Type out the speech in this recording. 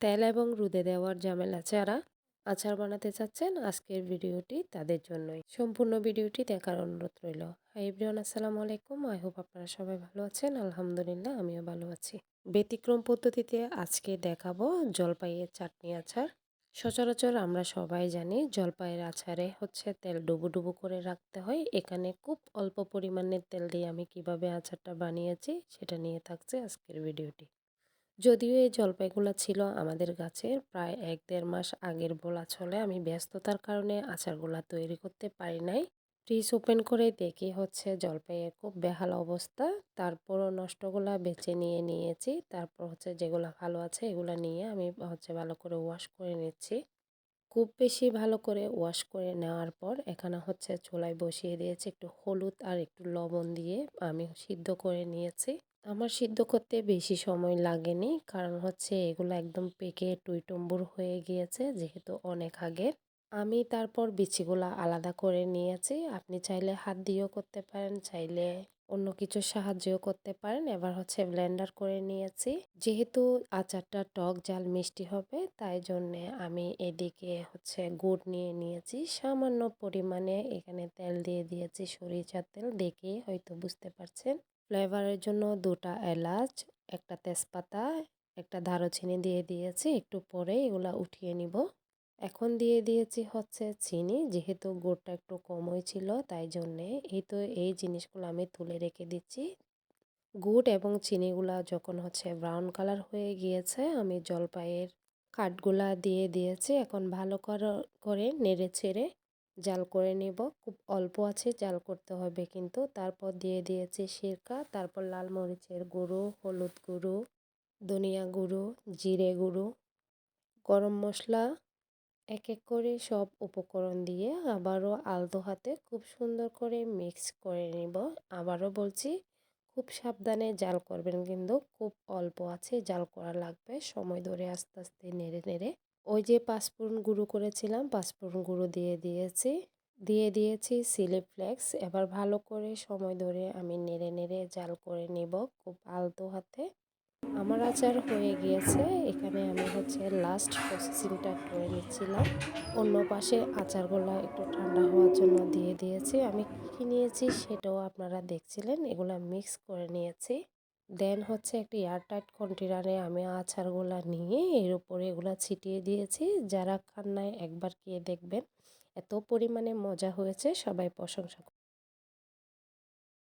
তেল এবং রোদে দেওয়ার ঝামেলা ছাড়া আচার বানাতে চাচ্ছেন, আজকের ভিডিওটি তাদের জন্যই। সম্পূর্ণ ভিডিওটি দেখার অনুরোধ রইল। হাই এভরিওয়ান, আসসালামু আলাইকুম। আই হোপ আপনারা সবাই ভালো আছেন। আলহামদুলিল্লাহ, আমিও ভালো আছি। ব্যতিক্রম পদ্ধতিতে আজকে দেখাবো জলপাইয়ের চাটনি আচার। সচরাচর আমরা সবাই জানি জলপাইয়ের আচারে হচ্ছে তেল ডুবো ডুবো করে রাখতে হয়। এখানে খুব অল্প পরিমাণের তেল দিয়ে আমি কিভাবে আচারটা বানিয়েছি সেটা নিয়ে থাকছে আজকের ভিডিওটি। যদিও এই জলপাইগুলো ছিল আমাদের গাছের, প্রায় ১-১.৫ মাস আগের বলা চলে। আমি ব্যস্ততার কারণে আচারগুলা তৈরি করতে পারি নাই। ফ্রিজ ওপেন করে দেখি হচ্ছে জলপাইয়ের খুব বেহাল অবস্থা। তারপরও নষ্টগুলা বেছে নিয়ে নিয়েছি। তারপর হচ্ছে যেগুলা ভালো আছে এগুলা নিয়ে আমি হচ্ছে ভালো করে ওয়াশ করে নিচ্ছি। খুব বেশি ভালো করে ওয়াশ করে নেওয়ার পর এখানে হচ্ছে চুলায় বসিয়ে দিয়েছি, একটু হলুদ আর একটু লবণ দিয়ে আমি সিদ্ধ করে নিয়েছি। আমার সিদ্ধ করতে বেশি সময় লাগেনি, কারণ হচ্ছে এগুলো একদম পেকে টইটম্বুর হয়ে গিয়েছে যেহেতু অনেক আগের। আমি তারপর বিচিগুলা আলাদা করে নিয়েছি। আপনি চাইলে হাত দিয়েও করতে পারেন, চাইলে অন্য কিছুর সাহায্যও করতে পারেন। এবার হচ্ছে ব্লেন্ডার করে নিয়েছি। যেহেতু আচারটা টক ঝাল মিষ্টি হবে, তাই জন্যে আমি এদিকে হচ্ছে গুড় নিয়ে নিয়েছি। সামান্য পরিমাণে এখানে তেল দিয়ে দিয়েছি, সরিষার তেল, দেখেই হয়তো বুঝতে পারছেন। ফ্লেভারের জন্য 2টা এলাচ, একটা তেজপাতা, একটা দারুচিনি দিয়ে দিয়েছি। একটু পরে এগুলা উঠিয়ে নিব। এখন দিয়ে দিয়েছি হচ্ছে চিনি, যেহেতু গুড়টা একটু কম হয়েছিল তাই জন্যে। এই তো এই জিনিসগুলো আমি তুলে রেখে দিচ্ছি। গুড় এবং চিনিগুলা যখন হচ্ছে ব্রাউন কালার হয়ে গিয়েছে, আমি জলপাইয়ের কাঠগুলা দিয়ে দিয়েছি। এখন ভালো করে নেড়ে চেড়ে জাল করে নিব। খুব অল্প আছে জাল করতে হবে কিন্তু। তারপর দিয়ে দিয়েছি সিরকা, তারপর লাল মরিচের গুঁড়ো, হলুদ গুঁড়ো, ধনিয়া গুঁড়ো, জিরে গুঁড়ো, গরম মশলা, এক এক করে সব উপকরণ দিয়ে আবারও আলতো হাতে খুব সুন্দর করে মিক্স করে নিব। আবারও বলছি, খুব সাবধানে জাল করবেন, কিন্তু খুব অল্প আছে জাল করা লাগবে। সময় ধরে আস্তে আস্তে নেড়ে নেড়ে ওই যে পাঁচফোড়ন গুঁড়ো করেছিলাম, পাঁচফোড়ন গুঁড়ো দিয়ে দিয়েছি চিলি ফ্লেক্স। এবার ভালো করে সময় ধরে আমি নেড়ে নেড়ে জাল করে নিব খুব আলতো হাতে। আমার আচার হয়ে গিয়েছে। এখানে আমি হচ্ছে লাস্ট প্রসেসিংটা করে নিচ্ছিলাম। অন্য পাশে আচারগুলো একটু ঠান্ডা হওয়ার জন্য দিয়ে দিয়েছি। আমি কী নিয়েছি সেটাও আপনারা দেখছিলেন। এগুলা মিক্স করে নিয়েছি। দেন হচ্ছে একটি এয়ারটাইট কন্টেনারে আমি আচারগুলা নিয়ে এর উপরে এগুলা ছিটিয়ে দিয়েছি। যারা খান নাই একবার খেয়ে দেখবেন, এত পরিমাণে মজা হয়েছে, সবাই প্রশংসা